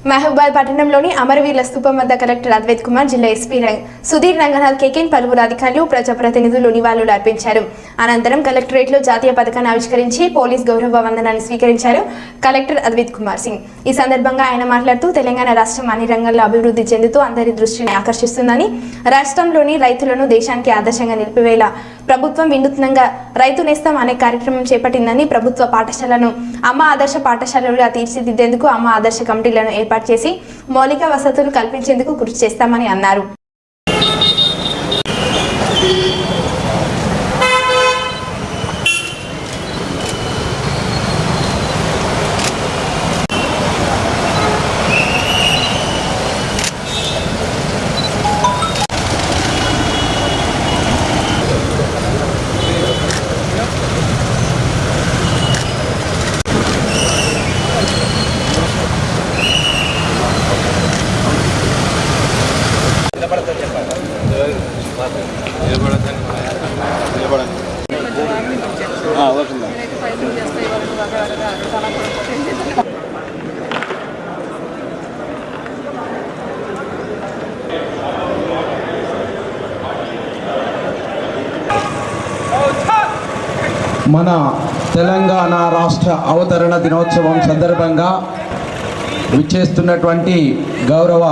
మహబూబాద్ పట్టణంలోని అమరవీరుల స్థూపం వద్ద కలెక్టర్ అద్వైత్ కుమార్, జిల్లా ఎస్పీ సుధీర్ రంగనాథ్ కేకెన్, పలువురు అధికారులు, ప్రజాప్రతినిధులు నివాళులు అర్పించారు. అనంతరం కలెక్టరేట్లో జాతీయ పతాకాన్ని ఆవిష్కరించి పోలీస్ గౌరవ వందనాన్ని స్వీకరించారు కలెక్టర్ అద్వైత్ కుమార్ సింగ్. ఈ సందర్భంగా ఆయన మాట్లాడుతూ, తెలంగాణ రాష్ట్రం అన్ని రంగాల్లో అభివృద్ధి చెందుతూ అందరి దృష్టిని ఆకర్షిస్తుందని, రాష్ట్రంలోని రైతులను దేశానికి ఆదర్శంగా నిలిపివేలా ప్రభుత్వం వినూత్నంగా రైతు నేస్తం అనే కార్యక్రమం చేపట్టిందని, ప్రభుత్వ పాఠశాలను అమ్మ ఆదర్శ పాఠశాలలుగా తీర్చిదిద్దేందుకు అమ్మ ఆదర్శ కమిటీలను ఏర్పాటు చేసి మౌలిక వసతులు కల్పించేందుకు కృషి చేస్తామని అన్నారు. మన తెలంగాణ రాష్ట్ర అవతరణ దినోత్సవం సందర్భంగా విచ్చేస్తున్నటువంటి గౌరవ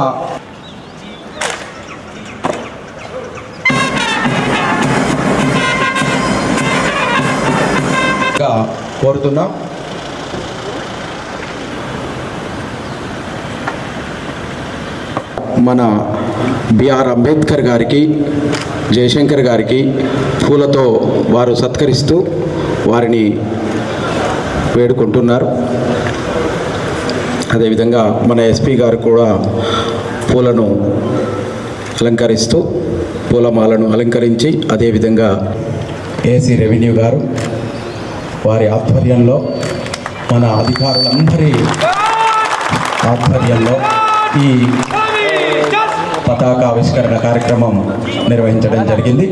కోరుతున్నాం. మన బిఆర్ అంబేద్కర్ గారికి, జయశంకర్ గారికి పూలతో వారు సత్కరిస్తూ వారిని వేడుకుంటున్నారు. అదేవిధంగా మన ఎస్పీ గారు కూడా పూలను అలంకరిస్తూ పూలమాలను అలంకరించి, అదేవిధంగా ఏసీ రెవెన్యూ గారు వారి ఆధ్వర్యంలో, మన అధికారులందరి ఆధ్వర్యంలో ఈ పతాక ఆవిష్కరణ కార్యక్రమం నిర్వహించడం జరిగింది.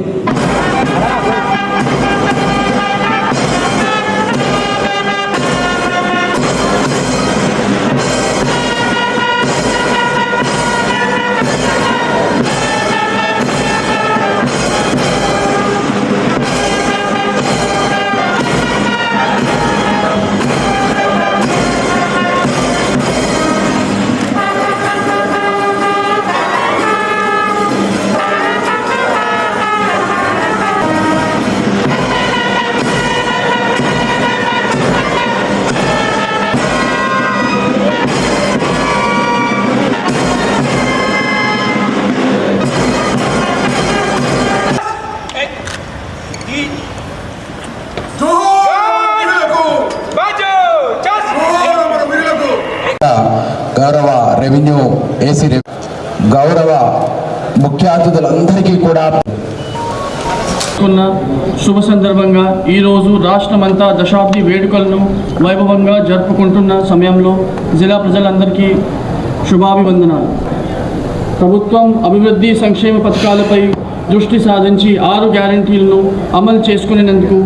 గౌరవ రెవెన్యూ ఏసీ గౌరవ ముఖ్య అతిథులందరికీ కూడా శుభ సందర్భంగా ఈరోజు రాష్ట్రమంతా దశాబ్ది వేడుకలను వైభవంగా జరుపుకుంటున్న సమయంలో జిల్లా ప్రజలందరికీ శుభాభివందనాలు. ప్రభుత్వం అభివృద్ధి సంక్షేమ పథకాలపై దృష్టి సాధించి 6 గ్యారంటీలను అమలు చేసుకునేందుకు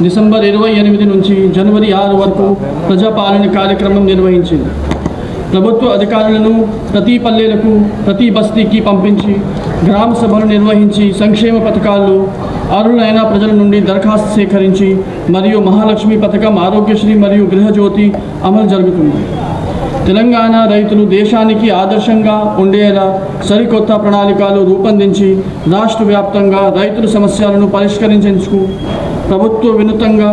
డిసెంబర్ 28 నుంచి జనవరి 6 వరకు ప్రజాపాలన కార్యక్రమం నిర్వహించింది. ప్రభుత్వ అధికారులను ప్రతి పల్లెలకు, ప్రతి బస్తీకి పంపించి గ్రామ సభలు నిర్వహించి సంక్షేమ పథకాలు అర్హులైన ప్రజల నుండి దరఖాస్తు సేకరించి మరియు మహాలక్ష్మి పథకం, ఆరోగ్యశ్రీ మరియు గృహజ్యోతి అమలు జరుగుతుంది. తెలంగాణ రైతులు దేశానికి ఆదర్శంగా ఉండేలా సరికొత్త ప్రణాళికలు రూపొందించి రాష్ట్ర వ్యాప్తంగా రైతుల సమస్యలను పరిష్కరించేందుకు ప్రభుత్వ వినూత్నంగా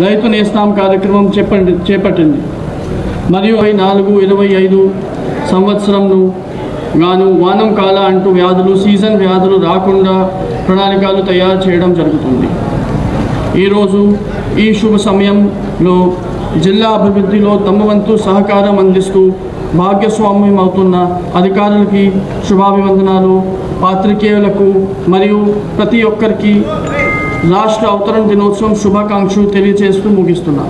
రైతు నేస్తం కార్యక్రమం చేపట్టింది. మరియు 24-25 సంవత్సరంను గాను వానం కాల అంటూ వ్యాధులు, సీజన్ వ్యాధులు రాకుండా ప్రణాళికలు తయారు చేయడం జరుగుతుంది. ఈరోజు ఈ శుభ సమయంలో జిల్లా అభివృద్ధిలో తమ వంతు సహకారం అందిస్తూ భాగస్వామ్యం అవుతున్న అధికారులకి శుభాభివందనాలు, పాత్రికేయులకు మరియు ప్రతి ఒక్కరికి రాష్ట్ర అవతరణ దినోత్సవం శుభాకాంక్షలు తెలియజేస్తూ ముగిస్తున్నాను.